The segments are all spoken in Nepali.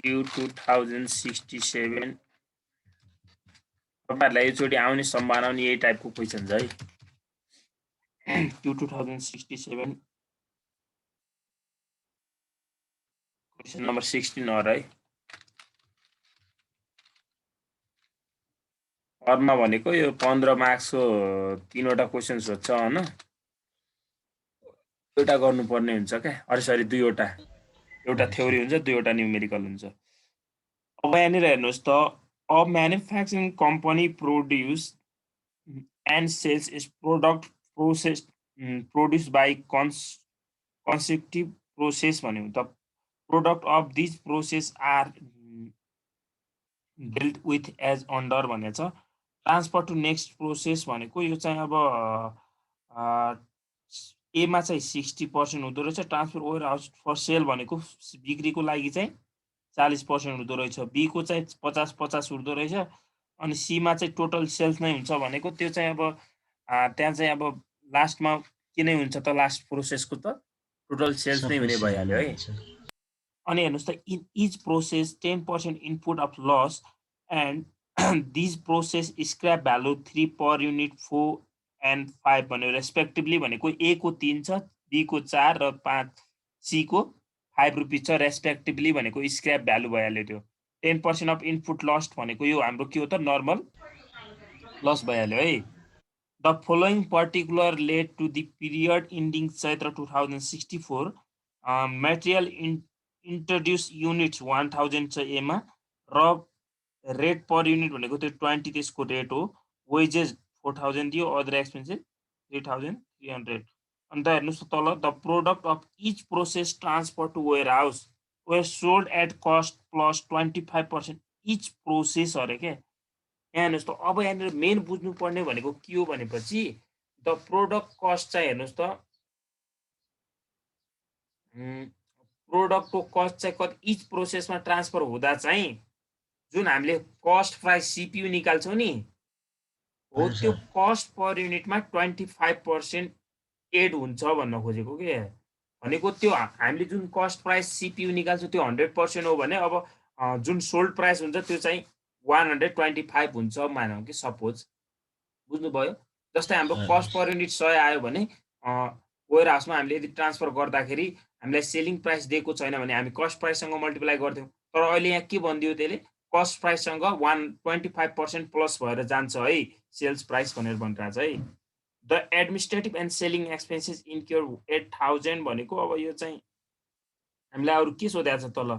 Q 2067 तपाईहरुलाई योचोटि आउने सम्भावना पनि यही टाइपको क्वेशन छ है। Q 2067 क्वेशन नम्बर 16 हो है। अरमा भनेको यो 15 मार्क्सको 3 वटा क्वेशन सोध्छ हैन, एउटा गर्नुपर्ने हुन्छ क्या, अरे सरी 2 वटा, एउटा थ्योरी हुन्छ 2 वटा न्यूमेरिकल हुन्छ। अब यहाँनिर हेर्नुहोस् त, a manufacturing company produce and sells is product produce by consecutive process भन्यो त product of this process are dealt with as under भनेको छ। ट्रान्सफर टु नेक्स्ट प्रोसेस भनेको यो चाहिँ अब एमा चाहिँ 60% हुँदो रहेछ, transfer warehouse for sale भनेको बिक्रीको लागि चाहिँ 40% हुँदो रहेछ, बी को चाहिँ 50-50 हुँदो रहेछ, अनि सीमा चाहिँ टोटल सेल्स नै हुन्छ भनेको त्यो चाहिँ अब त्यहाँ चाहिँ अब लास्टमा के नै हुन्छ त, लास्ट प्रोसेसको त टोटल सेल्स नै हुने भइहाल्यो है। अनि हेर्नुहोस् त, in each process 10% input of loss and this process scrap value 3 per unit 4 and 5 भन्यो रेस्पेक्टिभली भनेको ए को 3 छ, बी को 4 र 5, सी को 5 रुपिस छ रेस्पेक्टिभली भनेको स्क्रैप भ्यालु भइहाल्यो त्यो। 10% अफ इनपुट लस्ट भनेको यो हाम्रो के हो त, नर्मल लस भइहाल्यो है। The following particular led to the period ending Chaitra 2064 material introduce units 1000 छ एमा, र रेट पर युनिट भनेको त्यो 20 त्यसको रेट हो, वेजेस 4000 दियो, अदर एक्सपेन्सेस 3300। अन्त हेर्नुहोस् त तल, the product of each process transfer to warehouse where sold at cost plus 25% each process अरे के। यहाँ हेर्नुहोस् त, अब यहाँनिर मेन बुझ्नुपर्ने भनेको के हो भनेपछि द प्रोडक्ट कस्ट चाहिँ हेर्नुहोस् त, प्रोडक्टको कस्ट चाहिँ कति इच प्रोसेसमा ट्रान्सफर हुँदा चाहिँ जुन हामीले कस्ट प्राइस सीपीयू निकाल्छौँ नि हो, त्यो कस्ट पर युनिटमा 25% एड हुन्छ भन्न खोजेको के। भनेको त्यो हामीले जुन कस्ट प्राइस सीपीयू निकाल्छौँ त्यो 100% हो भने अब जुन सोल्ड प्राइस हुन्छ त्यो चाहिँ 125 हुन्छ मानौँ कि सपोज, बुझ्नुभयो। जस्तै हाम्रो कस्ट पर युनिट 100 आयो भने वेयर हाउसमा हामीले यदि ट्रान्सफर गर्दाखेरि हामीलाई सेलिङ प्राइस दिएको छैन भने हामी कस्ट प्राइससँग मल्टिप्लाई गर्थ्यौँ, तर अहिले यहाँ के भनिदियो त्यसले, कस्ट प्राइससँग 125% प्लस भएर जान्छ है सेल्स प्राइस भनेर भनिरहेको छ है। The administrative and selling expenses incur 8000 भनेको अब यो चाहिँ हामीलाई अरू के सोधेको छ तल,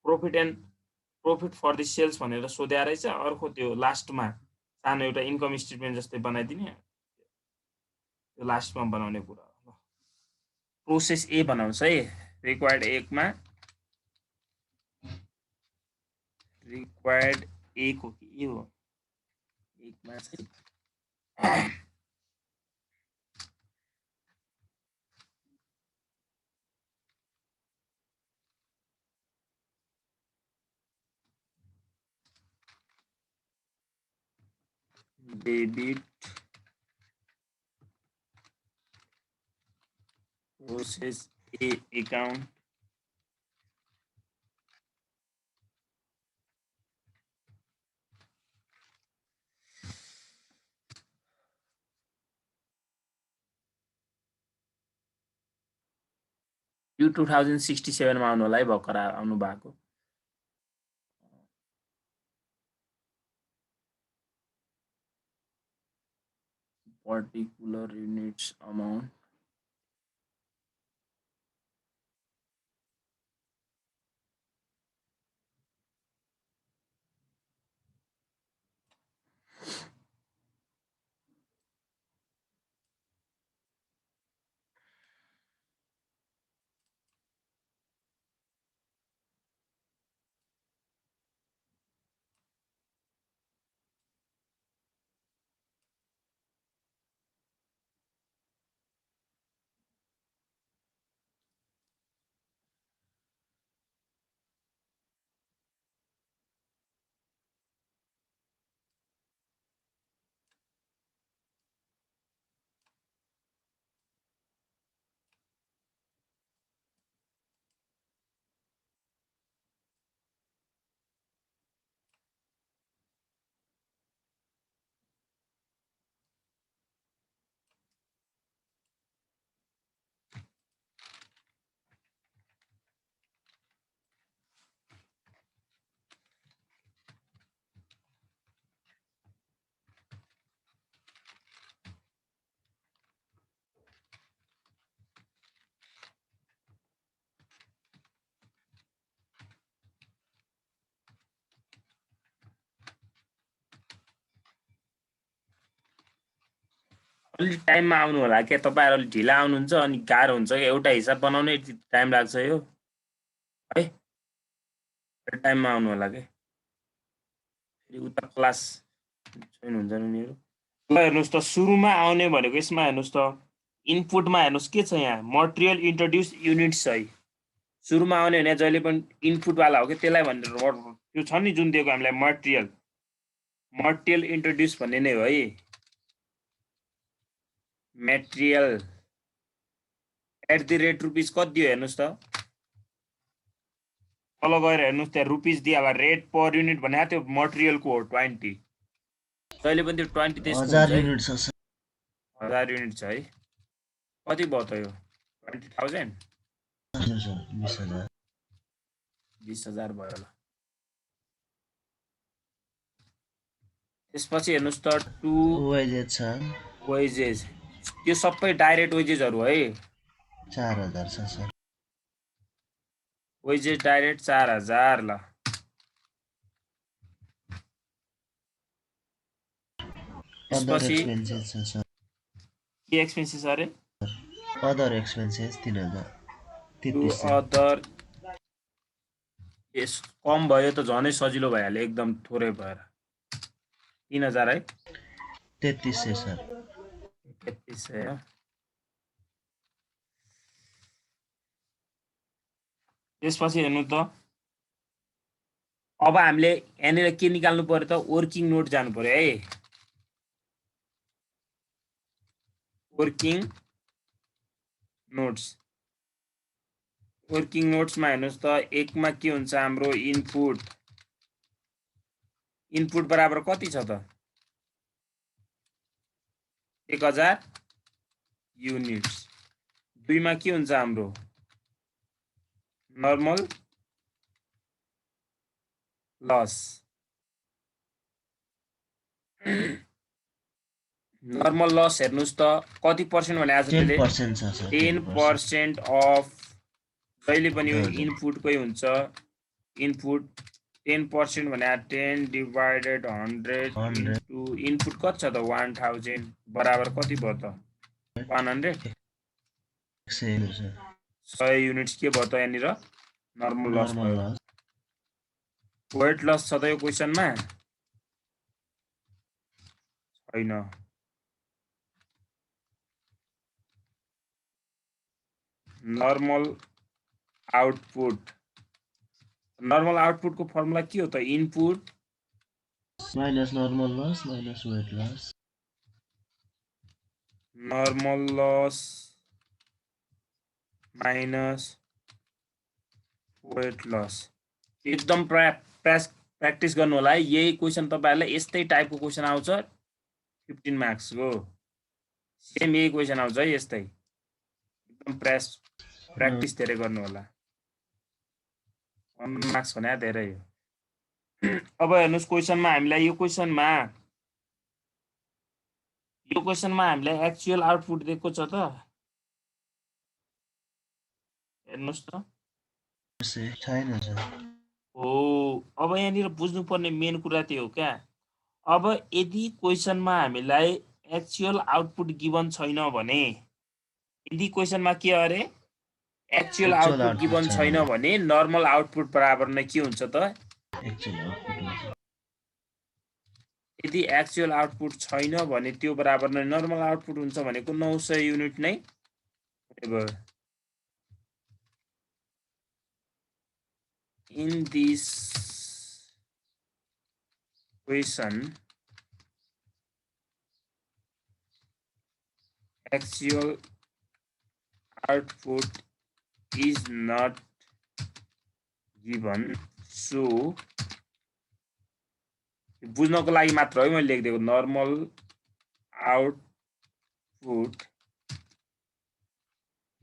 प्रफिट फर द सेल्स भनेर सोधेको रहेछ। अर्को त्यो लास्टमा सानो एउटा इन्कम स्टेटमेन्ट जस्तै बनाइदिने, त्यो लास्टमा बनाउने कुरा हो। प्रोसेस ए बनाउँछ है, रिक्वायर्ड 1 मा रिक्वायर्ड ए को के हो, 1 मा चाहिँ डेबिट प्रोसेस ए अकाउन्ट यो 2067 मा आउनु होला है, भर्खर आउनु भएको। पर्टिकुलर युनिट्स अमाउन्ट अलि टाइममा आउनु होला के तपाईहरु अलि ढिला आउनुहुन्छ अनि गाह्रो हुन्छ के एउटा हिसाब बनाउनै टाइम लाग्छ यो है टाइममा आउनु होला के फेरि उता क्लास जोइन हुन्छन् उनीहरु ल हेर्नुस् त सुरुमा आउने भनेको यसमा हेर्नुस् त इनपुटमा हेर्नुस् के छ यहाँ मटेरियल इन्ट्रोड्युस युनिट्स है सुरुमा आउने भने जहिले पनि इनपुट वाला हो के त्यसलाई भनेर त्यो छ नि जुन दिएको हामीलाई मटेरियल इन्ट्रोड्युस भन्ने नै हो है मटेरियल @ कति दियो हेर्नुस् त तल गएर हेर्नुस् त्यहाँ रुपीस दियो होला रेट पर युनिट भने त्यो मटेरियलको हो 20 जहिले पनि त्यो 20 त्यसको 1000 युनिट छ सर 1000 युनिट छ है कति भयो त यो 20000 हजुर सर 20000 20000 भयो होला त्यसपछि हेर्नुस् त 2 वेजेज छ वेजेस त्यो सबै डाइरेक्ट वेजेसहरु है 4000 छ सर वेजेस डाइरेक्ट 4000 ल अदर एक्सपेन्सेस छ सर के एक्सपेन्सेस अरे other expenses 3000 other yes come भयो त झनै सजिलो भइहाल्यो एकदम थोरै भएर 3000 है 3300 सर 3300 त्यसपछि हेर्नु त अब हामीले यहाँनिर के निकाल्नु पर्यो त वर्किङ नोट जानु पर्यो है वर्किङ नोट्समा हेर्नुस् त एकमा के हुन्छ हाम्रो इनपुट बराबर कति छ त 1000 युनिट्स दुईमा के हुन्छ हाम्रो नर्मल लस हेर्नुस् त कति पर्सेन्ट भने आज त्यसले 10% छ सर 10% अफ जहिले पनि यो इनपुटकै हुन्छ इनपुट 10% भने 10 डिवाइडेड 100 इन्टु इनपुट कति छ त 1000 बराबर कति भयो त 100 100 युनिट्स के भयो त यहाँनिर नर्मल लस भयो वेट लस छ त यो क्वेशनमा छैन नर्मल आउटपुट को फर्मुला के हो त input minus normal loss minus weight loss normal loss minus weight loss एकदम प्र्याक्टिस गर्नु होला है यही क्वेशन तपाईहरुलाई यस्तै टाइपको क्वेशन आउँछ 15 मार्क्स को सेम यही क्वेशन आउँछ है यस्तै एकदम प्र्याक्टिस धेरै गर्नु होला 1 मार्क्स भने धेरै हो अब हेर्नुस् क्वेशनमा हामीलाई यो क्वेशनमा हामीलाई एक्चुअल आउटपुट दिएको छ त हेर्नुस् त छैन सर हो अब यहाँनिर बुझ्नुपर्ने मेन कुरा त्यो हो क्या अब यदि क्वेशनमा हामीलाई एक्चुअल आउटपुट गिवन छैन भने यदि क्वेशनमा के अरे एक्चुअल आउटपुट गिवन छैन भने नर्मल आउटपुट बराबर नै के हुन्छ त यदि एक्चुअल आउटपुट छैन भने त्यो बराबर नै नर्मल आउटपुट हुन्छ भनेको 900 युनिट नै भयो in this question actual output is not given so बुझ्नको लागि मात्र है मैले लेखिदिएको normal output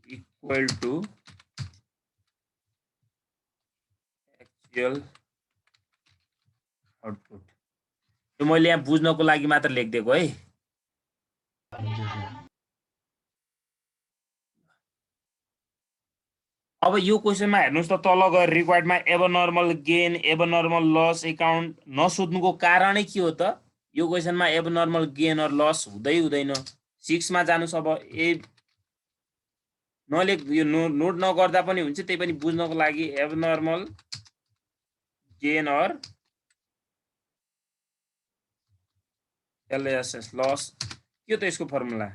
equal to output यो मैले यहाँ बुझ्नको लागि मात्र लेखिदिएको है अब यो क्वेशनमा हेर्नुस् त तल गएर रिक्वायर्डमा abnormal gain abnormal loss account नसोध्नुको कारणै के हो त यो क्वेशनमा एबनर्मल गेन अर लस हुँदैन 6 मा जानुस् अब यो नोट नगर्दा पनि हुन्छ त्यही पनि बुझ्नको लागि abnormal gain or LSS loss के त यसको formula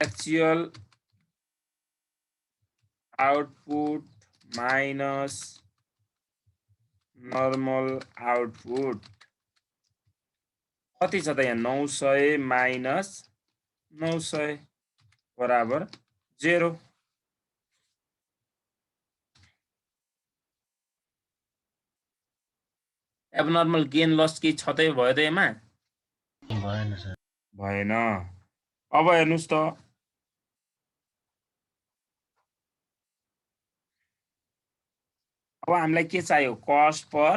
actual output minus normal output कति छ त यहाँ 900 माइनस 900 बराबर 0 एबनर्मल गेन लस के छ त भयो त यसमा भएन सर भएन अब हेर्नुस् त अब हामीलाई के चाहियो कस्ट पर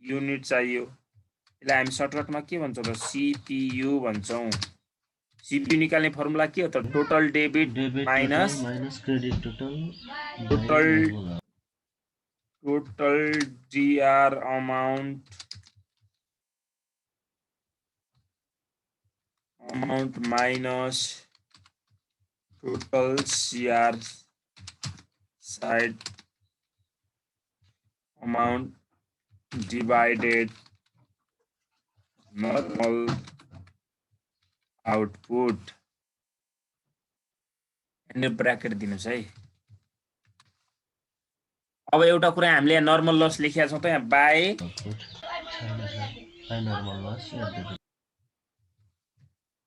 युनिट चाहियो यसलाई हामी सर्टकटमा के भन्छौँ त CPU भन्छौँ CPU निकाल्ने फर्मुला के हो त total debit minus credit total DR amount minus total CR side amount divided normal output and bracket दिनुस् है अब एउटा कुरा हामीले नर्मल लस लेखेका छौं त यहाँ बाइ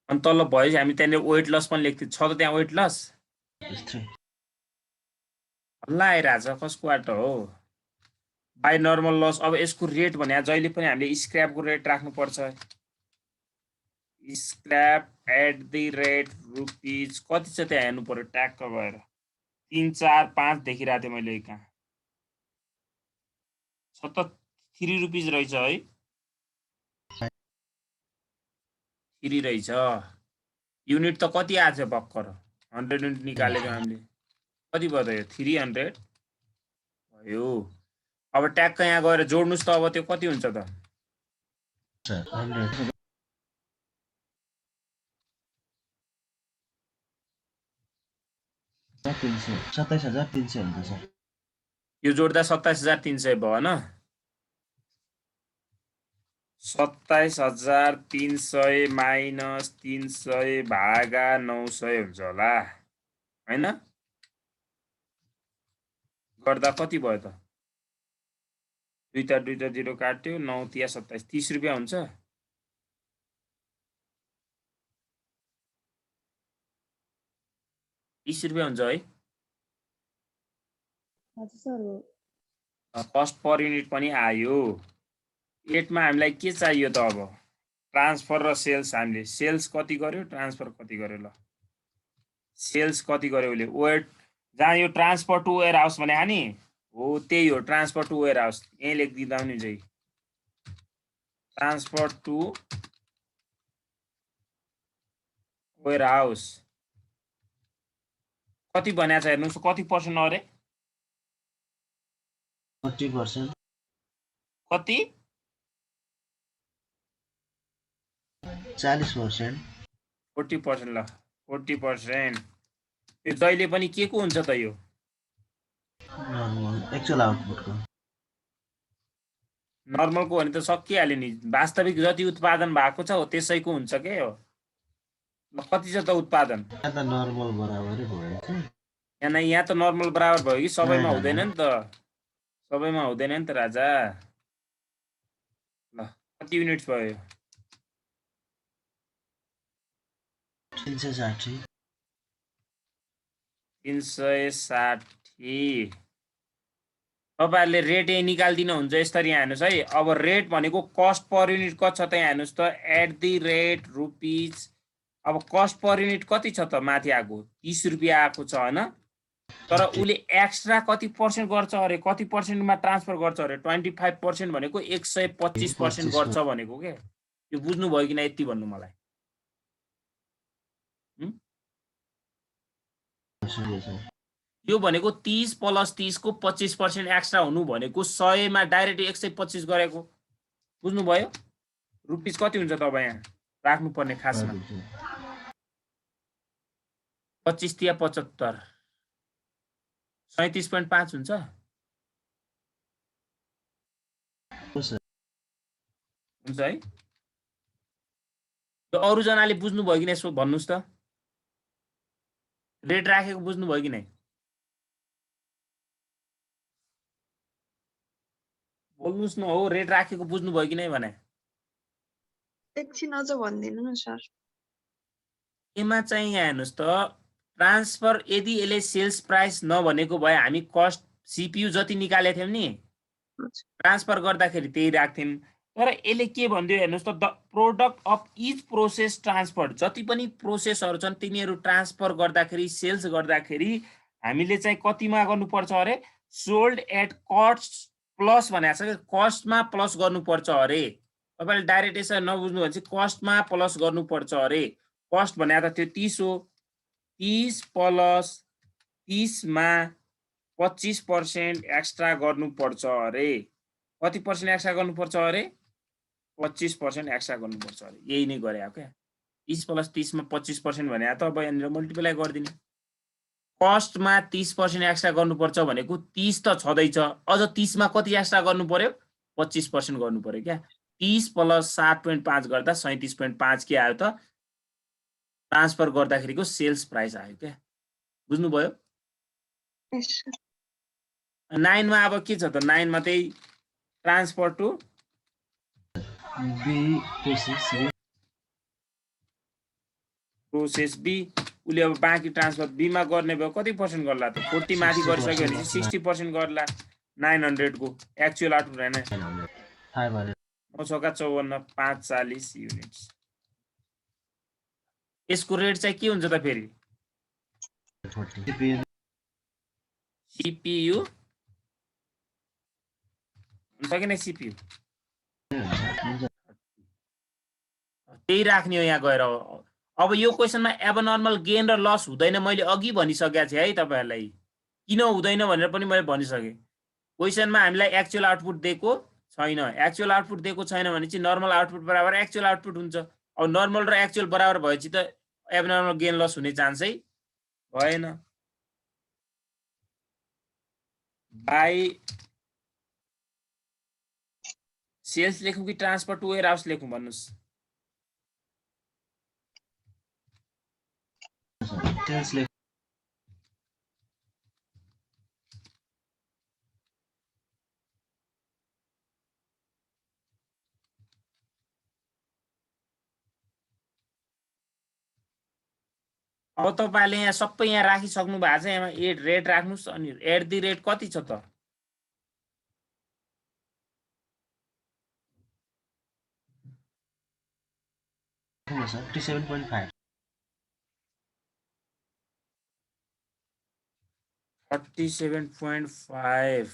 अनि तल भयो हामी त्यहाँले वेट लस पनि लेख्थ्यौ छ त त्यहाँ वेट लस हल्ला आइरहेछ कसको बाटो हो बाइ नर्मल लस अब यसको रेट भने जहिले पनि हामीले स्क्रैपको रेट राख्नु पर्छ scrap at the rate rupees कति छ त्यहाँ हेर्नु पर्यो ट्याक्क गएर 3 4 5 देखिरहेको थिएँ मैले कहाँ छ त 3 रुपीज रहेछ है 3 रहेछ युनिट त कति आछ भक्कर 100 युनिट निकालेको हामीले कति भयो त यो 300 भयो अब ट्याक्क यहाँ गएर जोड्नुस् त अब त्यो कति हुन्छ त 27300 हुन्छ सर यो जोड्दा 27300 भयो हैन 27300 माइनस 300 भागा 900 हुन्छ होला हैन गर्दा कति भयो त दुईटा 0 काट्यो 9 तिया 27 30 रुपैयाँ हुन्छ 30 रुपैयाँ हुन्छ है हजुर सर हो कस्ट पर युनिट पनि आयो 8 मा हामीलाई के चाहियो त अब ट्रान्सफर र सेल्स हामीले सेल्स कति गर्यो ट्रान्सफर कति गर्यो ल सेल्स कति गर्यो उले वेट जहाँ यो ट्रान्सफर टु वेयर हाउस भने हानि हो त्यही हो ट्रान्सफर टु वेयर हाउस यही लेखिदिँदा पनि हुन्छ ट्रान्सफर टु वेयर हाउस कति बनाएको छ हेर्नुस् कति पर्सेन्ट अरे 40% कति 40% 40% ल 40% यो जहिले पनि के को हुन्छ त यो एक्चुअल आउटपुटको नर्मलको भने त सकिहाल्यो नि वास्तविक जति उत्पादन भएको छ हो त्यसैको हुन्छ के हो कति छ त उत्पादन यहाँ त नर्मल बराबरै भयो यहाँ त नर्मल बराबर भयो कि सबैमा हुँदैन नि त सबैमा हुँदैन नि त राजा ल कति युनिट्स भयो 360 तपाईहरुले रेट यही निकाल्दिनु हुन्छ यसरी हेर्नुस् है अब रेट भनेको कस्ट पर युनिट कति छ त हेर्नुस् त एट द रेट रुपीज अब कस्ट पर युनिट कति छ त माथि आको 30 रुपैयाँ आको छ हैन तर उले एक्स्ट्रा कति पर्सेन्ट गर्छ अरे कति पर्सेन्टमा ट्रान्सफर गर्छ अरे 25% भनेको 125% गर्छ भनेको के यो बुझ्नु भयो किन यति भन्नु मलाई यो भनेको 30 + 30 को 25% एक्स्ट्रा हुनु भनेको 100 मा डाइरेक्ट 125 गरेको बुझ्नुभयो रुपिस कति हुन्छ तपाईँ यहाँ राख्नुपर्ने खासमा 25 तिया 75 37.5 हुन्छ हुन्छ है यो अरूजनाले बुझ्नुभयो कि नै यसो भन्नुहोस् त रेट राखेको बुझ्नुभयो कि नै बोल्नुहोस् न हो रेट राखेको बुझ्नुभयो कि नै भने एकछिन अझ भनिदिनु न सर एमा चाहिँ यहाँ हेर्नुहोस् त ट्रान्सफर यदि यसले सेल्स प्राइस नभनेको भए हामी कस्ट सीपीयू जति निकालेको थियौँ नि ट्रान्सफर गर्दाखेरि त्यही राख्थ्यौँ तर यसले के भन्दियो हेर्नुहोस् त the product of each process transfer जति पनि प्रोसेसहरू छन् तिनीहरू ट्रान्सफर गर्दाखेरि सेल्स गर्दाखेरि हामीले चाहिँ कतिमा गर्नुपर्छ अरे सोल्ड एट कस्ट प्लस भनेको छ कि कस्टमा प्लस गर्नुपर्छ अरे तपाईँले डाइरेक्ट यसरी नबुझ्नु भने चाहिँ कस्टमा प्लस गर्नुपर्छ अरे कस्ट भने त त्यो 30 हो 30 प्लस 30 मा 25% एक्स्ट्रा गर्नुपर्छ अरे कति पर्सेन्ट एक्स्ट्रा गर्नुपर्छ अरे 25% एक्स्ट्रा गर्नुपर्छ अरे यही नै गरे क्या 30 प्लस 30 मा 25% भने त अब यहाँनिर मल्टिप्लाई गरिदिने कस्टमा 30% एक्स्ट्रा गर्नुपर्छ भनेको 30 त छँदैछ अझ 30 मा कति एक्स्ट्रा गर्नु पर्यो 25% गर्नु पर्यो क्या 30 प्लस 7.5 गर्दा 37.5 के आयो त ट्रान्सफर गर्दाखेरिको सेल्स प्राइस आयो क्या बुझ्नुभयो 9 मा अब के छ त 9 मा त्यही transfer to B process B उसले अब बाँकी ट्रान्सफर बीमा गर्ने भयो कति पर्सेन्ट गर्ला त 40 माथि गरिसक्यो भने 60% गर्ला 900 को एक्चुअल आउटपुट हैन 9 540 युनिट्स यसको रेट चाहिँ के हुन्छ त फेरि सीपीयू हुन्छ कि नै सीपीयू त्यही राख्ने हो यहाँ गएर अब यो क्वेशनमा एबनर्मल गेन र लस हुँदैन मैले अघि भनिसकेको थिएँ है तपाईहरुलाई किन हुँदैन भनेर पनि मैले भनिसके क्वेशनमा हामीलाई एक्चुअल आउटपुट दिएको छैन एक्चुअल आउटपुट दिएको छैन भने चाहिँ नर्मल आउटपुट बराबर एक्चुअल आउटपुट हुन्छ अब नर्मल र एक्चुअल बराबर भएपछि त एबनर्मल गेन लस हुने चान्सै भएन बाई सेल्स लेखौँ कि ट्रान्सफर टु वेयर हाउस लेखौँ भन्नुस् अब तपाईले यहाँ सबै यहाँ राखिसक्नु भएको छ यहाँ एड रेट राख्नुस् अनि एट द रेट कति छ त सर 37.5 37.5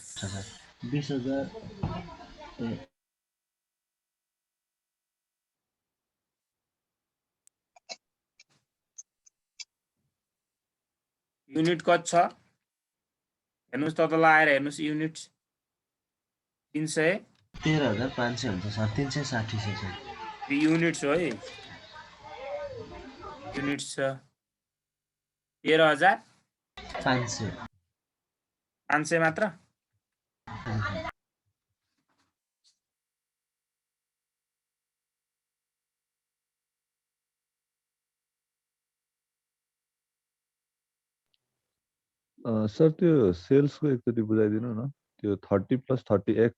20,000 युनिट कति छ हेर्नुस् त लाएर हेर्नुस् युनिट 13,500 हुन्छ सर 360 छ सर युनिट्स हो है युनिट्स छ 13,500 मात्र सर त्यो सेल्सको एकचोटि बुझाइदिनु न त्यो 30 + 30x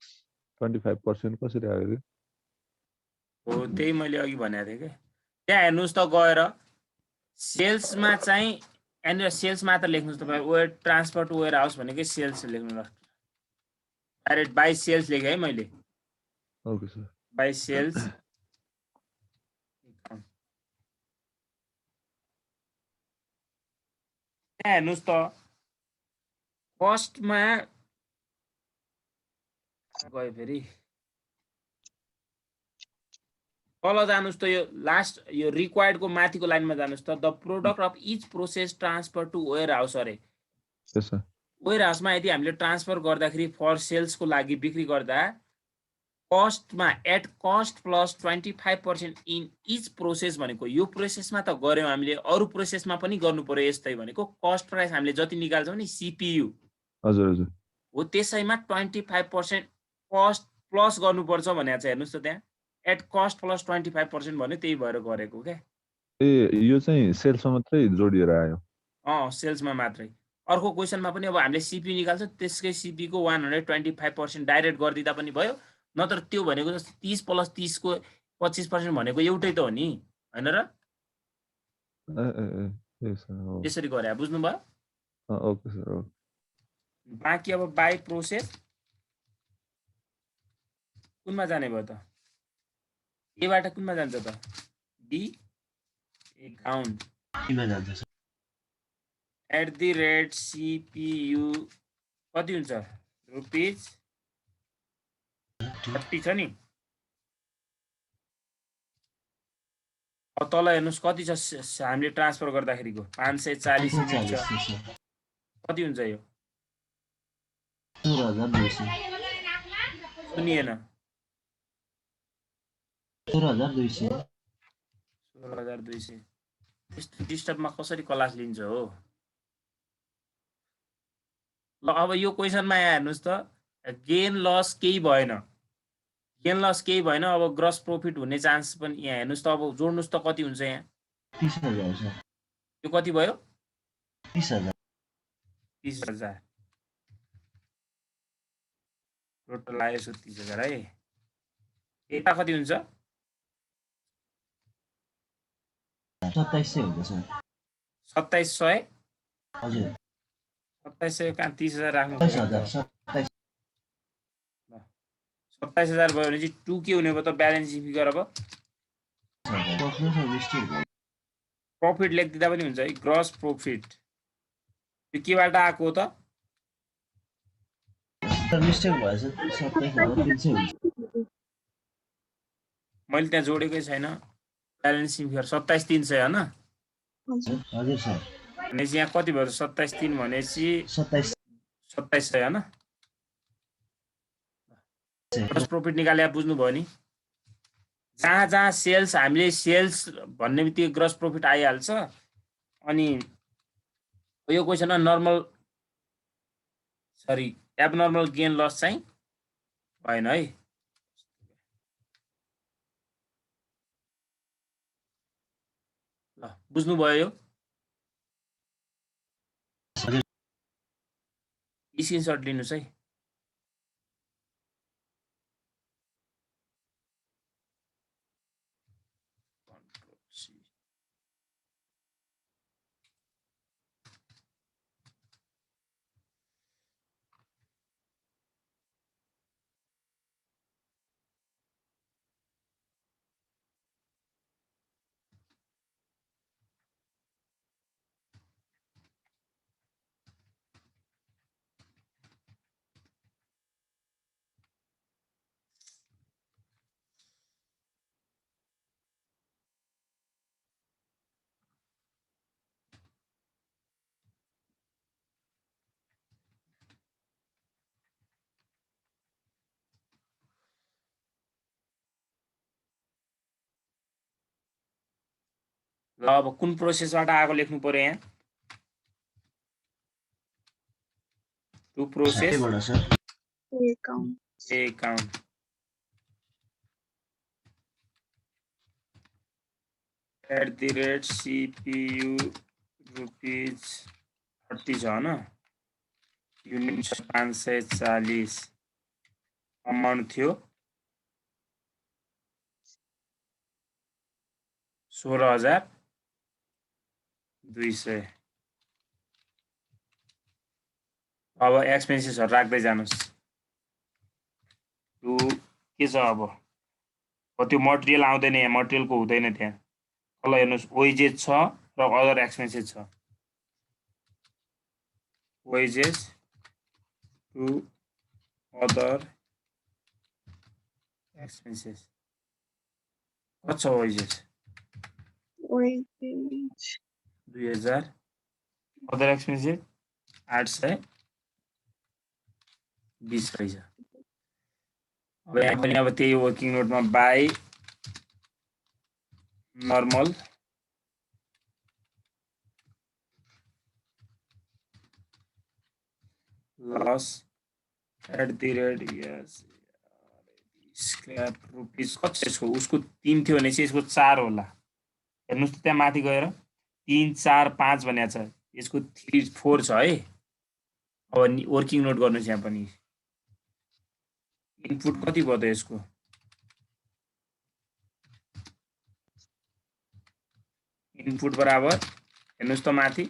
25% कसरी आयो रे हो त्यही मैले अघि भनेको थिएँ के त्यहाँ हेर्नुस् त गएर सेल्समा चाहिँ यहाँनिर सेल्स मात्र लेख्नुस् तपाईँ ware transfer to warehouse भनेकै सेल्स लेख्नु ल डाइरेक्ट बाई सेल्स लेखेँ है मैले ओके सर बाई सेल्स त्यहाँ हेर्नुस् त कस्टमा गयो फेरि तल जानुस् त यो लास्ट यो रिक्वायर्डको माथिको लाइनमा जानुस् त the product of each process transfer to warehouse अरे यस सर वेयर हाउसमा यदि हामीले ट्रान्सफर गर्दाखेरि फर सेल्सको लागि बिक्री गर्दा कस्टमा at cost plus 25% in each process भनेको यो प्रोसेसमा त गर्यौँ हामीले, अरू प्रोसेसमा पनि गर्नु पर्यो यस्तै भनेको कस्ट प्राइस हामीले जति निकाल्छौँ नि CPU हजुर हजुर हो त्यसैमा 25% कस्ट प्लस गर्नुपर्छ भनेको छ। हेर्नुहोस् त त्यहाँ एट कस्ट प्लस 25% भन्यो, त्यही भएर गरेको क्या। ए यो चाहिँ सेल्समा मात्रै जोडिएर आयो। सेल्समा मात्रै। अर्को क्वेसनमा पनि अब हामीले CPU निकाल्छौँ, त्यसकै CPU को 125% डाइरेक्ट गरिदिँदा पनि भयो, नत्र त्यो भनेको जस्तो 30 प्लस 30 को 25% भनेको एउटै त हो नि, होइन र? ए ए ए सर हो त्यसरी गरे बुझ्नुभयो? Okay sir okay. बाँकी अब बाई प्रोसेस कुनमा जाने भयो त? एबाट कुनमा जान्छ त? बी एकाउन्ट किमा जान्छ सर? @CPU कति हुन्छ? रुपिज 30 छ नि। अब तल हेर्नुहोस् कति छ हामीले ट्रान्सफर गर्दाखेरिको 540 युनिट छ। कति हुन्छ यो? 16,200 सुनिएन? 16,200 16,200। त्यस्तो डिस्टर्बमा कसरी क्लास लिन्छ हो? ल अब यो क्वेसनमा हेर्नुहोस् त, गेन लस केही भएन, गेन लस केही भएन। अब ग्रस प्रफिट हुने चान्स पनि यहाँ हेर्नुहोस् त, अब जोड्नुहोस् त कति हुन्छ यहाँ? 30,000 सर। यो कति भयो? 30,000 30,000 टोटल आयो 30,000 है। यता कति हुन्छ? 2700 हुन्छ सर। 2700। हजुर 2700 कहाँ 30,000 राख्नु? 27,000 27,000 भयो भने चाहिँ 2 के हुने भयो त? ब्यालेन्स फिगर अब प्रफिट लेखिदिँदा पनि हुन्छ है। ग्रस प्रफिट यो केबाट आएको हो त? मिस्टेक भएछ 27,300 हुन्छ। मैले त्यहाँ जोडेकै छैन। ब्यालेन्स फिगर 27,300 होइन? हजुर सर। भनेपछि यहाँ कति भयो? 27,300 भनेपछि 2700 होइन? ग्रस प्रफिट निकाले बुझ्नुभयो नि? जहाँ जहाँ सेल्स हामीले सेल्स भन्ने बित्तिकै ग्रस प्रफिट आइहाल्छ। अनि यो क्वेसनमा नर्मल एबनर्मल गेन लस चाहिँ भएन है। ल बुझ्नुभयो? यो स्क्रिनसट लिनुहोस् है। ल अब कुन प्रोसेसबाट आएको लेख्नु पर्यो यहाँ? To process account @CPU rupees 30 छ होइन? युनिट छ 540, अमाउन्ट थियो 16,200। अब एक्सपेन्सेसहरू राख्दै जानुहोस्। के छ अब त्यो मटेरियल आउँदैन, यहाँ मटेरियलको हुँदैन। त्यहाँ तल हेर्नुहोस् वेजेस छ र अदर एक्सपेन्सेस छ। वेजेस टु अदर एक्सपेन्सेस कति छ? वेजेस 2000, अदर एक्सपेन्सेस 820 रहेछ। अब यहाँ पनि अब त्यही वर्किङ नोटमा by normal loss at the rate यस स्क्रैप रुपीस कति छ यसको उसको 3 थियो भने चाहिँ यसको 4 होला हेर्नुस् त त्यहाँ माथि गएर 3 4 5 भनेको छ यसको 3 4 छ है अब वर्किङ नोट गर्नुस् यहाँ पनि इनपुट कति भयो त यसको इनपुट बराबर हेर्नुस् त माथि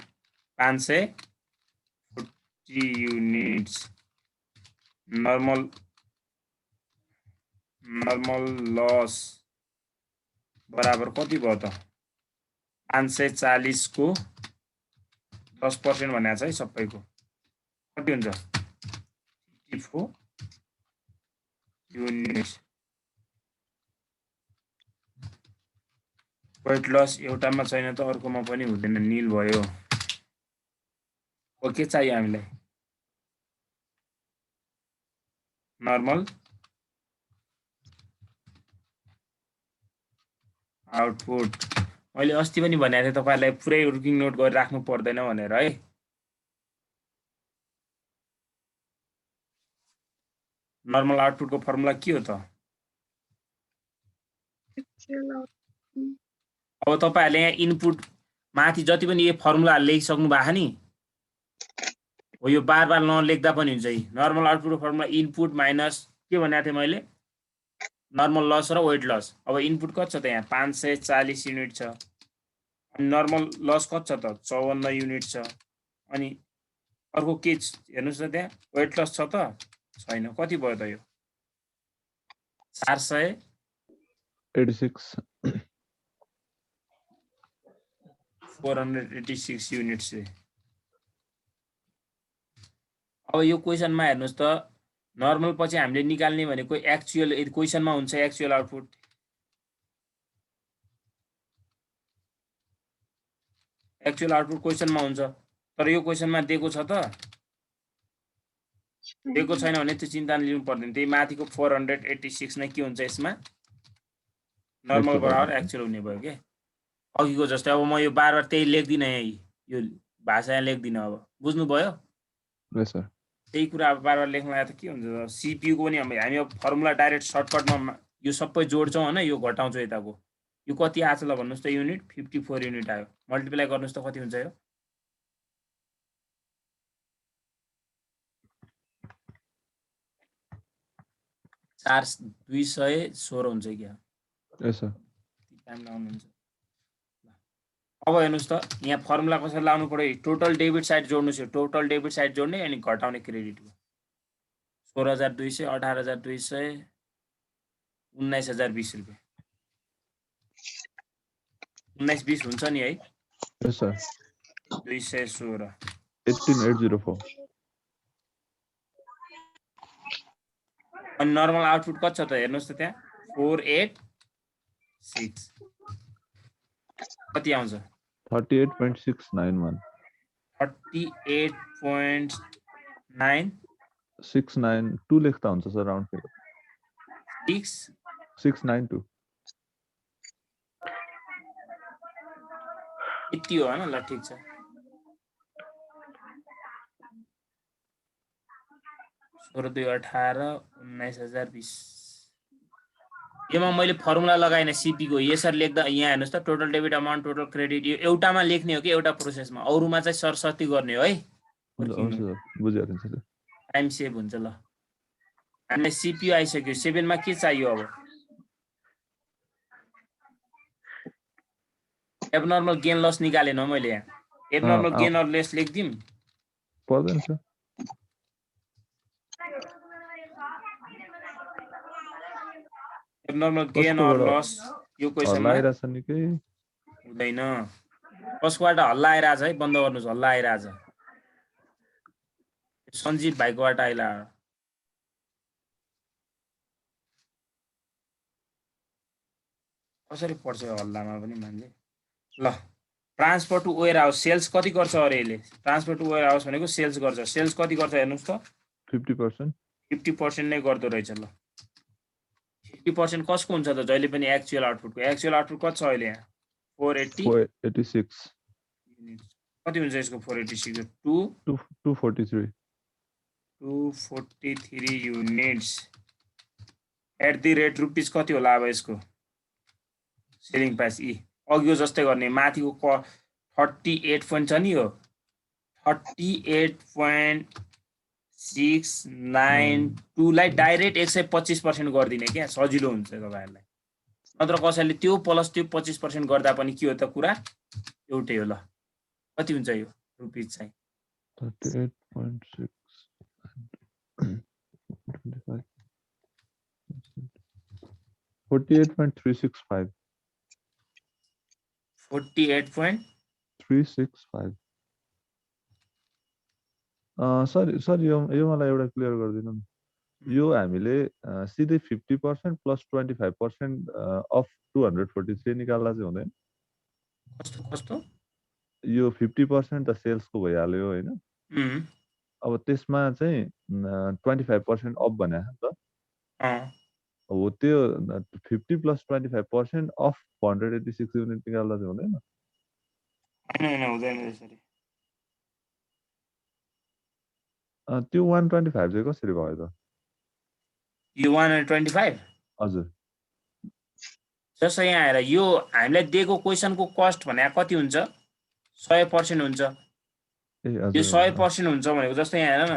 540 युनिट्स नर्मल लस बराबर कति भयो त 540 को 10% भनेको छ है सबैको कति हुन्छ 54 युनिट्स वेट लस एउटामा छैन त अर्कोमा पनि हुँदैन नील भयो के चाहियो हामीलाई नर्मल आउटपुट मैले अस्ति पनि भनेको थिएँ तपाईहरुलाई पुरै वर्किङ नोट गरेर राख्नु पर्दैन भनेर है नर्मल आउटपुट को फर्मुला के हो त अब तपाईहरुले यहाँ इनपुट माथि जति पनि यो फर्मुला लेखिसक्नु भएको नि हो यो बार बार नलेख्दा पनि हुन्छ नर्मल आउटपुट को फर्मुला इनपुट माइनस के भनेको थिएँ मैले नर्मल लस र वेट लस अब इनपुट कति छ त यहाँ 540 युनिट छ अनि नर्मल लस कति छ त 54 युनिट छ अनि अर्को के हेर्नुस् त त्यहाँ वेट लस छ त छैन कति भयो त यो 486 युनिट्स अब यो क्वेशनमा हेर्नुस् त नर्मल पछि हामीले निकाल्ने भनेको एक्चुअल क्वेशनमा हुन्छ एक्चुअल आउटपुट क्वेशनमा हुन्छ तर यो क्वेशनमा दिएको छ त दिएको छैन भने त्यो चिन्ता लिनु पर्दैन त्यही माथिको 486 नै के हुन्छ यसमा नर्मल बराबर एक्चुअल हुने भयो के अघिको जस्तै अब म यो बार बार त्यही लेख्दिन है यो भाषा यहाँ लेख्दिन अब बुझ्नु भयो यस सर त्यही कुरा अब बार बार लेख्न लाग्दा के हुन्छ सीपीयू को पनि हामी अब फर्मुला डाइरेक्ट सर्टकटमा यो सबै जोड्छौं हैन यो घटाउँछौं यताको यो कति आछ ल भन्नुस् त युनिट 54 युनिट आयो मल्टिप्लाई गर्नुस् त कति हुन्छ यो 216 हुन्छ क्या यस सर टाइम लाउनुहुन्छ अब हेर्नुस् त यहाँ फर्मुला कसरी लाउनु पर्यो टोटल डेबिट साइड जोड्नुस् टोटल डेबिट साइड जोड्ने अनि घटाउने क्रेडिट 16200 18200 19020 रुपैयाँ 1920 हुन्छ नि है यस सर 216 18804 अनि नर्मल आउटपुट कति छ त हेर्नुस् त त्यहाँ 486 कति आउँछ 38.691 38.9 692 लेख्दा हुन्छ सर राउन्ड फिगर 692 यति हो हैन ल ठीक छ 16 2 18 19020 योमा मैले फर्मुला लगाइन सीपी को यसरी लेख्दा यहाँ हेर्नुस् त total debit amount total credit यो एउटामा लेख्ने हो कि एउटा प्रोसेसमा अरुमा चाहिँ सरसर्ती गर्ने हो है बुझिहाल्नु सर टाइम सेभ हुन्छ ल हामीलाई सीपीयू आइसक्यो 7 मा के चाहियो अब एबनर्मल गेन लस निकालेन हो मैले यहाँ एबनर्मल गेन अर लेस लेख्दिम पर्दैन sir abnormal gain or loss यो क्वेशनमा आइराछ निकै हुँदैन कसकोबाट हल्ला आइराछ है बन्द गर्नुस् हल्ला आइराछ सञ्जीव भाइकोबाट आइला कसरी पर्छ हल्लामा पनि मान्छे ल transfer to warehouse sales कति गर्छ अरे यसले ट्रान्सफर टु वेयर हाउस भनेको सेल्स गर्छ सेल्स कति गर्छ हेर्नुस् त 50% 50% नै गर्दो रहेछ ल 50% कसको हुन्छ त जहिले पनि एक्चुअल आउटपुटको एक्चुअल आउटपुट कति छ अहिले यहाँ 480 486 युनिट्स कति हुन्छ यसको 486 243 243 units at the rate rupees कति होला अब यसको सेलिङ प्राइस अघिको जस्तै गर्ने माथिको 38 पोइन्ट छ नि यो 38.692 लाई डाइरेक्ट 125% गरिदिने क्या सजिलो हुन्छ तपाईहरुलाई नत्र कसैले त्यो प्लस त्यो 25% गर्दा पनि के हो त कुरा एउटै हो ल कति हुन्छ यो रुपिस चाहिँ 38.6 48.365 48.365 सर यो मलाई एउटा क्लियर गरिदिनु नि यो हामीले सिधै 50% प्लस 25% अफ 243 निकाल्दा चाहिँ हुँदैन कस्तो यो 50% त सेल्सको भइहाल्यो हैन अब त्यसमा चाहिँ 25% अफ भने त हो त्यो 50 प्लस 25% अफ 186 युनिट निकाल्दा चाहिँ हुँदैन हैन हुँदैन यसरी त्यो 125 चाहिँ कसरी भयो त यो 125 हजुर जस्तो यहाँ आएर यो हामीलाई दिएको क्वेशनको कस्ट भने कति हुन्छ 100% हुन्छ यो 100% हुन्छ भनेको जस्तो यहाँ हेर न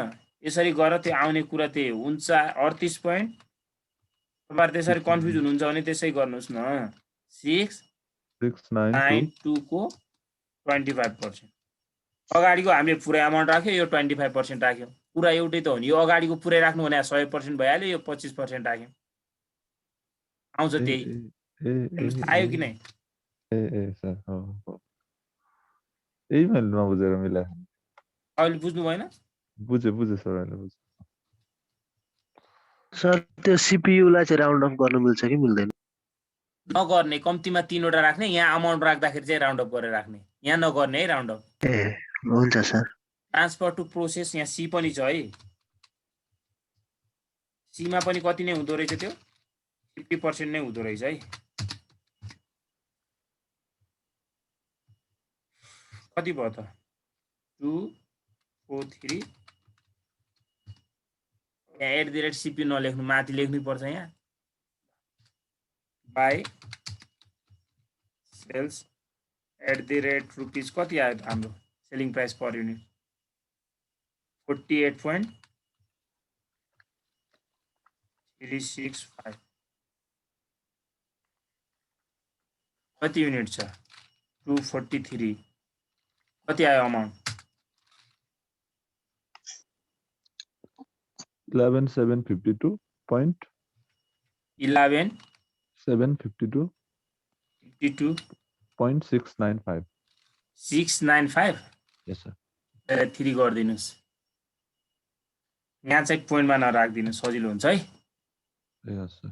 यसरी गरेर त्यो आउने कुरा त्यही हो 38 पोइन्ट तपाईहरु त्यसरी कन्फ्युज हुनुहुन्छ भने त्यसै गर्नुस् न 692 को 25% अगाडिको हामीले पुरै अमाउन्ट राख्यो यो 25% राख्यो पुरा एउटै त हो नि यो अगाडिको पुरै राख्नु भने 100% भइहाल्यो यो 25% राख्यो आउँछ त्यही आयो कि नै सर यही मैले नबुझेर मिलाए अहिले बुझ्नु भएन बुझे सर अहिले बुझे सर त्यो सीपीयू लाई चाहिँ राउन्ड अफ गर्न मिल्छ कि मिल्दैन नगर्ने कम्तीमा 3 वटा राख्ने यहाँ अमाउन्ट राख्दाखेरि चाहिँ राउन्ड अफ गरेर राख्ने यहाँ नगर्ने है राउन्ड अफ ए हुन्छ सर ट्रान्सफर टु प्रोसेस यहाँ सी पनि छ है सी मा पनि कति नै हुँदो रहेछ त्यो 50% नै हुँदो रहेछ है कति भयो त 243 यहाँ एट द रेट सीपी नलेख्नु माथि लेख्नु पर्छ यहाँ by sales at the rate rupees कति आयो त हाम्रो सेलिङ प्राइस पर युनिट 48.365 कति युनिट छ 243 कति आयो अमाउन्ट 11752 point 11752 52.695 695 yes sir 3 गरिदिनुस् यहाँ चाहिँ पोइन्टमा नराख्दिनु सजिलो हुन्छ है yes sir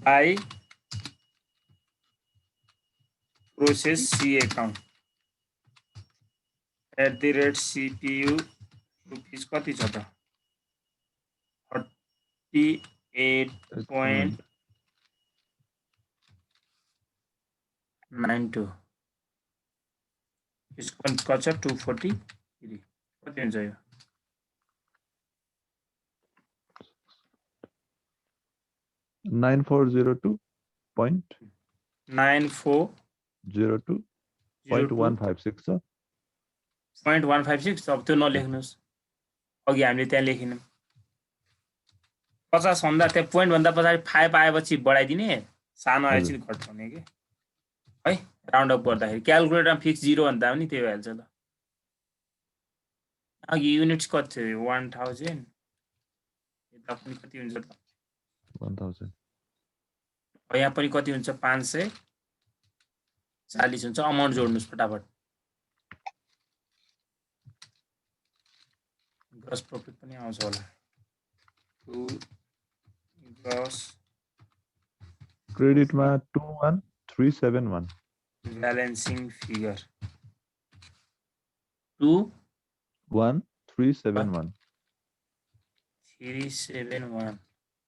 by process C account at the rate CPU rupees कति छ त 38.92 यसको पनि कति छ 243 कति हुन्छ यो 9402.156 छ 0.156 अब त्यो नलेख्नुस् अघि हामीले त्यहाँ लेखिनौँ 50 भन्दा त्यहाँ पोइन्ट भन्दा पछाडि 5 आएपछि बढाइदिने सानो आएपछि घटाउने के है राउन्ड अप गर्दाखेरि क्याल्कुलेटरमा फिक्स 0 भन्दा पनि त्यही भइहाल्छ ल अघि युनिट्स कति थियो 1000 यता पनि कति हुन्छ त 1000 यहाँ पनि कति हुन्छ 540 हुन्छ अमाउन्ट जोड्नुस् फटाफट ग्रस प्रॉफिट पनि आउँछ होला ग्रस क्रेडिट मा 21371 ब्यालेन्सिङ फिगर 21371 371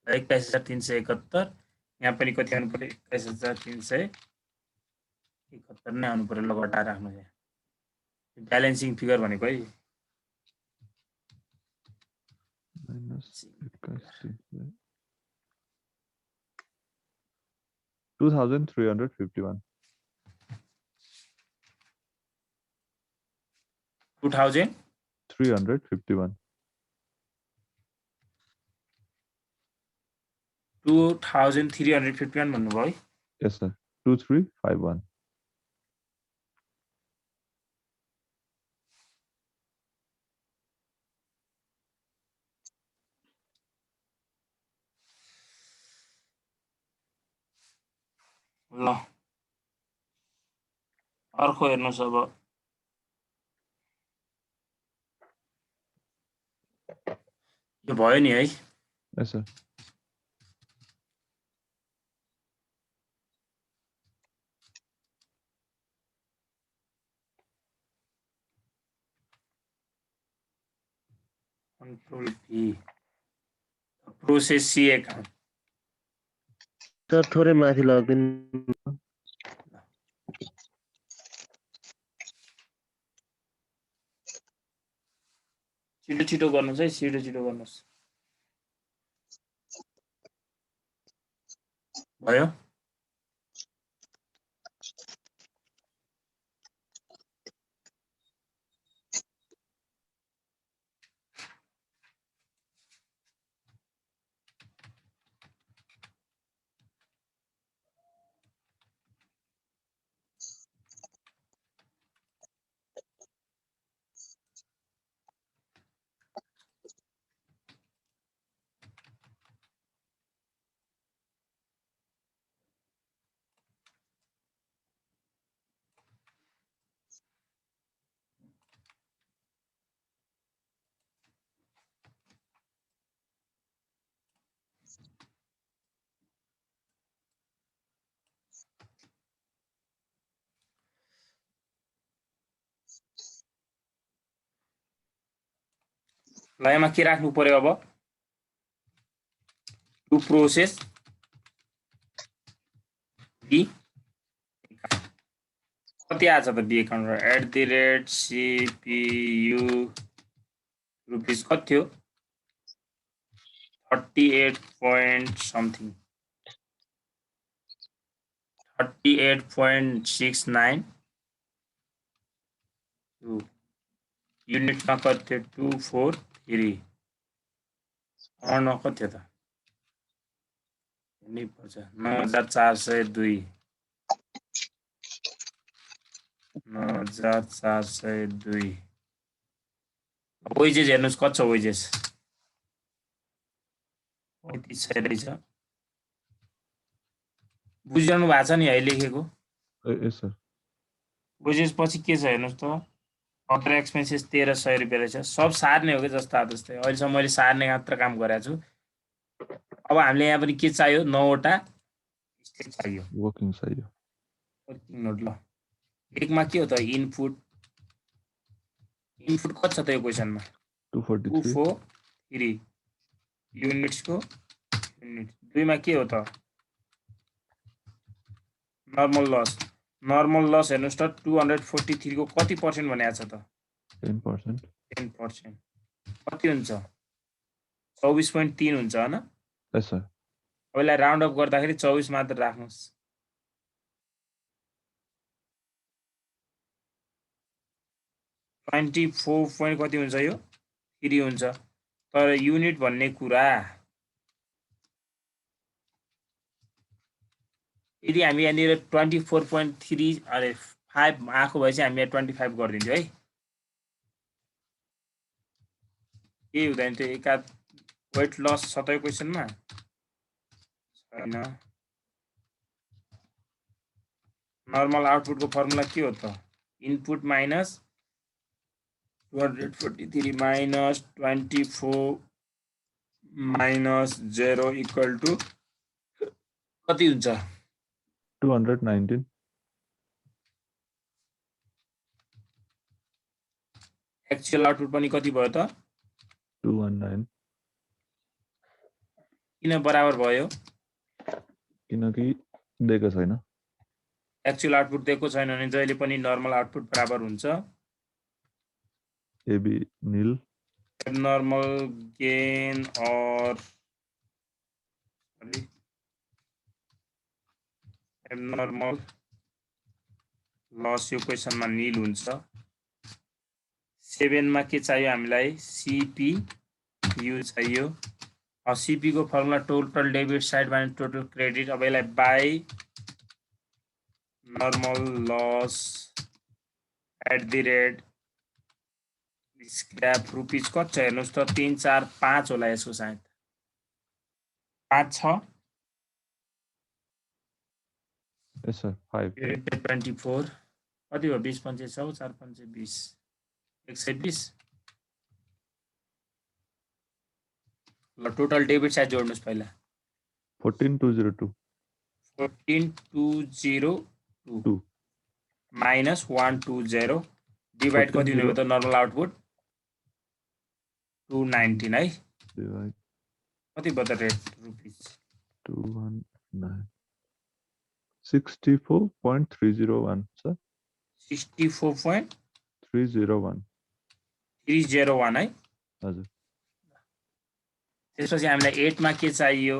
21,371 यहाँ पनि कति आउनु पर्यो 21,371 नै आउनु पर्यो ल घटाएर राख्नु यहाँ ब्यालेन्सिङ फिगर भनेको है minus 2,351 2000 351 2351 भन्नुभयो है yes sir 2351 ल अर्को हेर्नुहोस् अब यो भयो नि है yes sir Control P process C account sir थोरै माथि लगिदिनु छिटो छिटो गर्नुहोस् है छिटो छिटो गर्नुहोस् भयो ल यसमा के राख्नु पर्यो अब टु प्रोसेस बी कति आछ त बी एकाउन्ट @CPU रुपीस कति थियो 38 point something 38.69 युनिटमा कति थियो 243 कति थियो त 9,402 9,402 वेजेस हेर्नुहोस् कति छ वेजेस 3500 रहेछ बुझिरहनु भएको छ नि है लेखेको yes sir वेजेस पछि के छ हेर्नुहोस् त अदर एक्सपेन्सेस 1300 रुपियाँ रहेछ सब सार्ने हो कि जस्तो जस्तै अहिलेसम्म मैले सार्ने मात्र काम गरेको छु अब हामीले यहाँ पनि के चाहियो 9 वटा स्टेप चाहियो वर्किङ चाहियो वर्किङ नोट ल एकमा के हो त इनपुट कति छ त यो क्वेशनमा 243 युनिट्सको युनिट दुईमा के हो त नर्मल लस हेर्नुहोस् त 243 को कति पर्सेन्ट भनेको छ त 10% कति हुन्छ 24.3 हुन्छ हैन yes sir अहिले राउन्ड अप गर्दाखेरि 24 मात्र राख्नुस् 24 point कति हुन्छ यो 3 हुन्छ तर युनिट भन्ने कुरा यदि हामी यहाँनिर 24.3 अरे 5 आएको भए चाहिँ हामी यहाँ 25 गरिदिन्थ्यो है के हुँदैन त्यो एका वेट लस छ त यो क्वेशनमा छैन नर्मल आउटपुटको फर्मुला के हो त input minus 243 minus 24 minus 0 equal to कति हुन्छ 219 एक्चुअल आउटपुट पनि कति भयो त 219 किन बराबर भयो? किनकि दिएको छैन। एक्चुअल आउटपुट दिएको छैन भने जहिले पनि नर्मल आउटपुट बराबर हुन्छ। AB nil. Abnormal gain or abnormal loss यो क्वेसनमा नील हुन्छ। 7 मा के चाहियो हामीलाई? CPU चाहियो। सीपी को formula total debit side minus total credit. अब यसलाई by normal loss at the rate scrap rupees कति छ हेर्नुस् त 3 4 5 होला यसको सायद 5 छ। यस सर 5 24 कति हो 20 5 100 4 5 20 120 ल टोटल डेबिट साइड जोड्नुस् पहिला 14202 14202 माइनस 120 डिवाइड कति हुने भयो त नर्मल आउटपुट 219 है डिवाइड कति भयो त रेट रुपीज 219 64.301 सर 64.301 301 है हजुर। त्यसपछि हामीलाई 8 मा के चाहियो?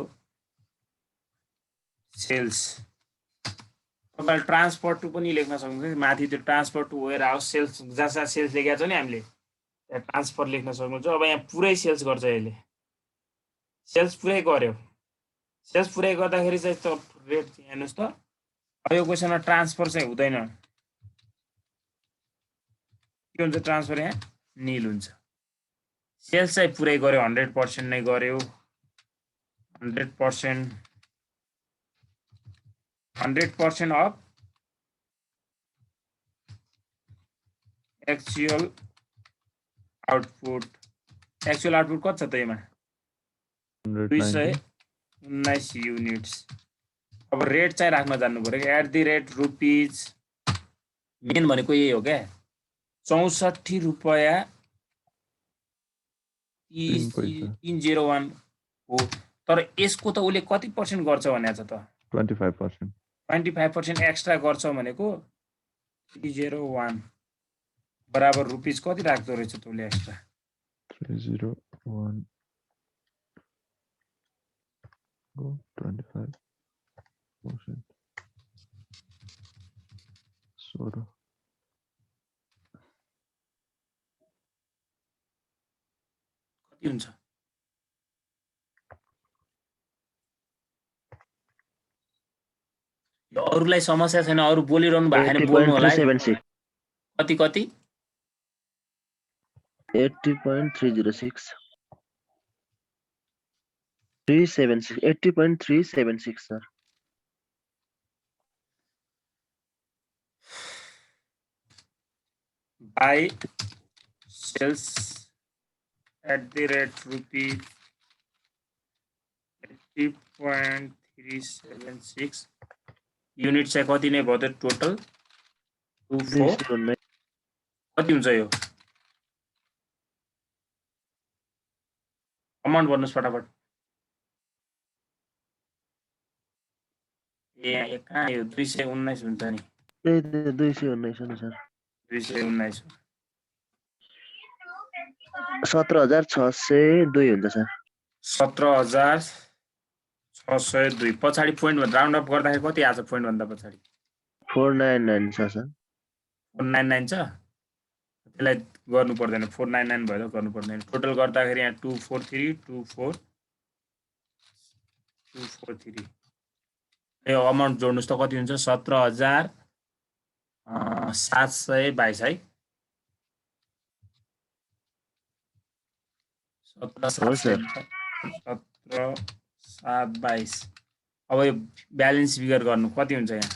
सेल्स। तपाईले ट्रान्सफर टु पनि लेख्न सक्नुहुन्छ माथि त्यो transfer to warehouse sales जहाँ सेल्स लेखेको छ नि हामीले त्यहाँ ट्रान्सफर लेख्न सक्नुहुन्छ। अब यहाँ पुरै सेल्स गर्छ यसले सेल्स पुरै गर्यो। सेल्स पुरै गर्दाखेरि चाहिँ त रेट हेर्नुस् त अब यो क्वेसनमा ट्रान्सफर चाहिँ हुँदैन। के हुन्छ ट्रान्सफर यहाँ नील हुन्छ। सेल्स चाहिँ पुरै गर्यो 100% नै गर्यो 100% of actual output. Actual output कति छ त यसमा 219 युनिट्स। अब रेट चाहिँ राख्न जान्नु पर्यो at the rate rupees main भनेको यही हो क्या 64 रुपैयाँ 301 हो। तर यसको त उसले कति पर्सेन्ट गर्छ भनेको छ त 25% एक्स्ट्रा गर्छ भनेको 301 बराबर रुपीज कति राख्दो रहेछ त उसले एक्स्ट्रा 301 25% 16 कति हुन्छ? अरूलाई समस्या छैन अरू बोलिरहनु भएको छैन बोल्नु होला है। कति कति 80.306 376 80.376 sir. By sales at the rate rupees 80.376 unit चाहिँ कति नै भयो त टोटल 24 कति हुन्छ यो अमाउन्ट भन्नुस् फटाफट। ए कहाँ यो 219 हुन्छ नि 219 हो सर 219 17,602 हुन्छ सर 17,602 पछाडि पोइन्ट राउन्ड अप गर्दाखेरि कति आछ पोइन्ट भन्दा पछाडि 499 छ सर 499 छ त्यसलाई गर्नु पर्दैन 499 भएर गर्नु पर्दैन। टोटल गर्दाखेरि यहाँ 243 यो अमाउन्ट जोड्नुस् त कति हुन्छ 17,722 है 17,722। अब यो ब्यालेन्स फिगर गर्नु कति हुन्छ यहाँ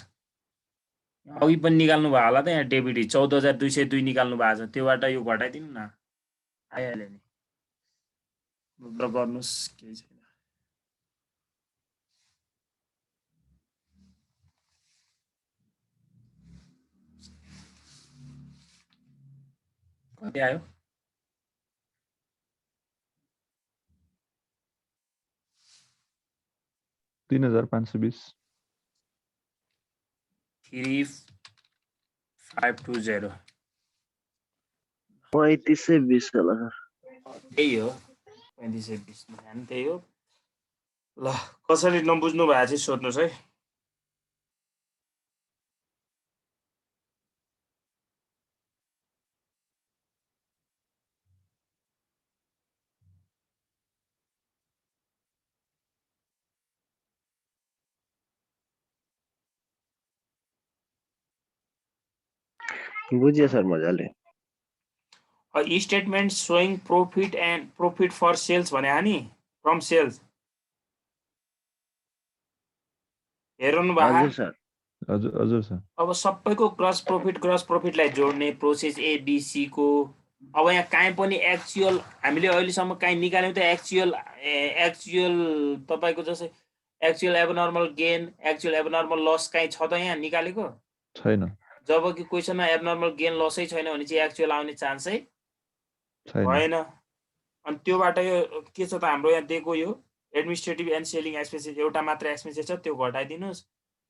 अघि पनि निकाल्नु भयो होला त यहाँ डेबिट 14,202 निकाल्नु भएको छ त्योबाट यो घटाइदिनु न आइहाल्यो नि गर्नुस् केही छैन। कति आयो 3520 3520 3520 होला सर। त्यही हो 3520 ध्यान त्यही हो। ल कसरी नबुझ्नु भए चाहिँ सोध्नुहोस् है। बुझियो सर मजाले। Statement showing profit for sales भने नि फ्रम सेल्स हेर्नु भए हजुर सर। हजुर सर। अब सबैको ग्रस प्रॉफिटलाई जोड्ने प्रोसेस ए बी सी को। अब यहाँ काहीँ पनि एक्चुअल हामीले अहिलेसम्म काहीँ निकाल्यौँ त एक्चुअल तपाईँको जस्तै actual abnormal gain actual abnormal loss काहीँ छ त यहाँ निकालेको छैन। जबकि क्वेसनमा एबनर्मल गेन लसै छैन भने चाहिँ एक्चुअल आउने चान्सै भएन। अनि त्योबाट यो के छ त हाम्रो यहाँ दिएको यो एडमिनिस्ट्रेटिभ एन्ड सेलिङ एक्सपेन्सेस एउटा मात्र एक्सपेन्सेस छ त्यो घटाइदिनुहोस्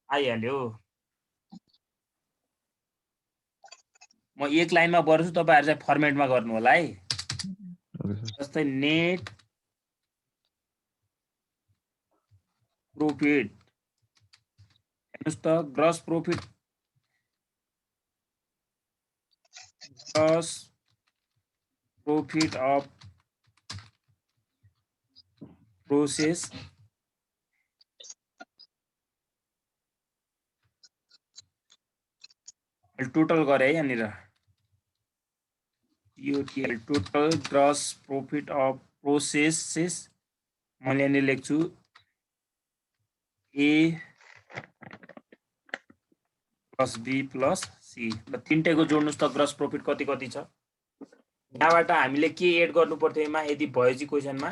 आइहाल्यो। म एक लाइनमा गर्छु तपाईहरु चाहिँ फर्मेटमा गर्नु होला है। जस्तै नेट प्रॉफिट हेर्नुस् त gross profit of process total गरे है यहाँनिर TOTL total gross profit of processes मैले यहाँनिर लेख्छु A plus B plus C ल तीनटैको जोड्नुस् त ग्रस प्रॉफिट कति कति छ। यहाँबाट हामीले के एड गर्नु पर्थ्यो यसमा यदि भयो चाहिँ क्वेशनमा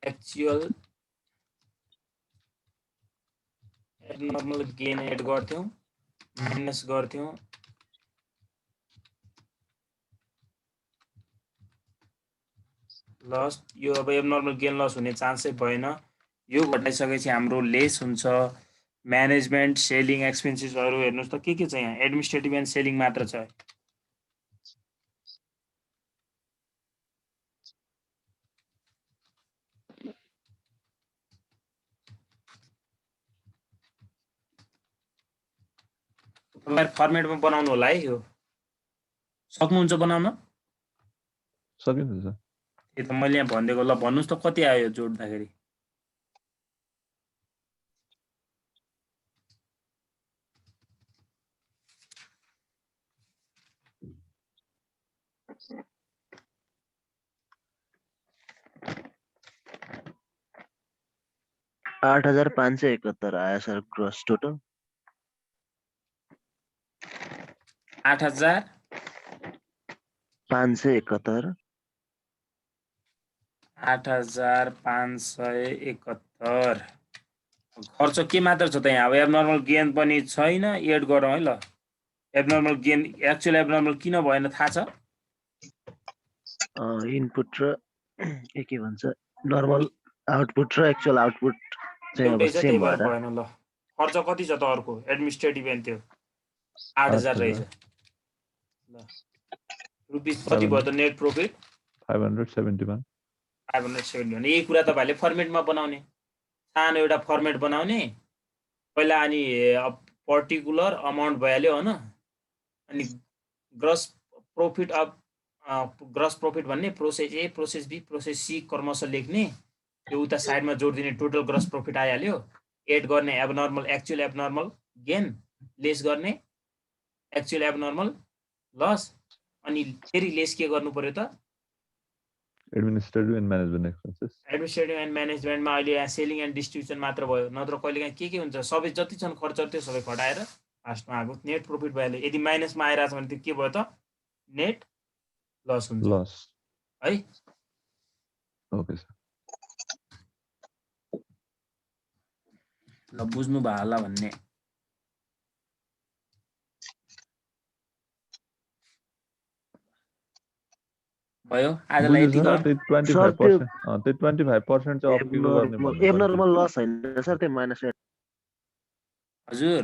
एक्चुअल एबनर्मल गेन एड गर्थ्यौं माइनस गर्थ्यौं लस। यो अब एबनर्मल गेन लस हुने चान्सै भएन। यो घटाइसकेपछि हाम्रो लेस हुन्छ म्यानेजमेन्ट सेलिङ एक्सपेन्सेसहरु हेर्नुस् त के छ यहाँ एडमिनिस्ट्रेटिभ एन्ड सेलिङ मात्र छ। तपाईहरु फर्मेटमा बनाउनु होला है। यो सक्नुहुन्छ बनाउन? सकिन्छ सर। ए त मैले यहाँ भन्देको ल भन्नुस् त कति आयो जोड्दाखेरि। $8,571 आयो सर ग्रस टोटल। 8,571 खर्च के मात्र छ त यहाँ। अब एबनर्मल गेन पनि छैन एड गरौँ है। ल एबनर्मल गेन एक्चुअल एबनर्मल किन भएन थाहा छ? इनपुट र के भन्छ नर्मल आउटपुट र एक्चुअल आउटपुट चाहिँ अब सेम भएर भएन। ल खर्च कति छ त अर्को एडमिनिस्ट्रेटिभ एन्ड त्यो 8,000 रहेछ। ल रुपीस कति भयो त नेट प्रॉफिट 571 यही कुरा तपाईहरुले फर्मेटमा बनाउने सानो एउटा फर्मेट बनाउने पहिला अनि पर्टिकुलर अमाउन्ट भइहाल्यो हैन। अनि gross profit of gross profit भन्ने process A process B process C क्रमशः लेख्ने यो उता साइडमा जोड्दिने टोटल ग्रस प्रॉफिट आइहाल्यो। एड गर्ने abnormal actual abnormal gain less गर्ने एक्चुअल एबनर्मल लस अनि फेरि लेस के गर्नु पर्यो त administrative and management expenses. Administrative and म्यानेजमेन्टमा अहिले यहाँ सेलिङ एन्ड डिस्ट्रिब्युसन मात्र भयो नत्र कहिलेकाहीँ के हुन्छ सबै जति छन् खर्च त्यो सबै घटाएर लास्टमा आएको नेट प्रॉफिट भइहाल्यो। यदि माइनसमा आइरहेछ भने त्यो के भयो त नेट लस हुन्छ है। Okay sir. ल बुझ्नु भयो होला भन्ने। भयो आजलाई बुझ्यो यति सर गरौँ। त्यही 25% त्यही 25% चाहिँ अप्टिको गर्ने भन्नु खोजेको एबनर्मल लस होइन सर त्यो -8 हजुर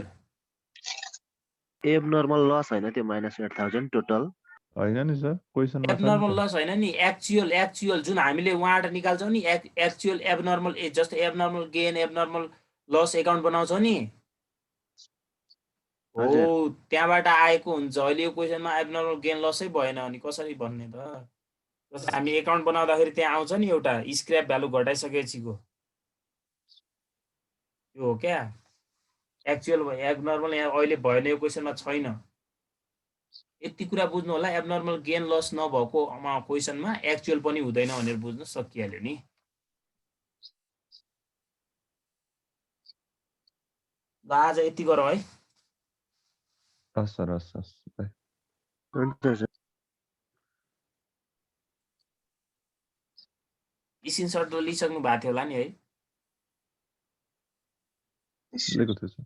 एबनर्मल लस होइन त्यो -8,000 टोटल होइन नि सर क्वेसनमा छ नि एबनर्मल त लस होइन नि एक्चुअल जुन हामीले उहाँबाट निकाल्छौँ नि एक्चुअल एबनर्मल जस्तो abnormal gain abnormal loss account बनाउँछौँ नि हो हजुर त्यहाँबाट आएको हुन्छ। अहिले यो क्वेसनमा एबनर्मल गेन लसै भएन अनि कसरी भन्ने त? जस्तो हामी एकाउन्ट बनाउँदाखेरि त्यहाँ आउँछ नि एउटा स्क्रैप भ्यालु घटाइसकेपछिको यो हो क्या एक्चुअल एबनर्मल यहाँ अहिले भएन यो क्वेसनमा छैन। यति कुरा बुझ्नु होला एबनर्मल गेन लस नभएको क्वेसनमा एक्चुअल पनि हुँदैन भनेर बुझ्नु सकिहाल्यो नि। ल आज यति गरौँ है। हस् सर हस् हस् हुन्छ सर स्क्रिनसट त लिइसक्नु भएको थियो होला नि है? लिएको थियो सर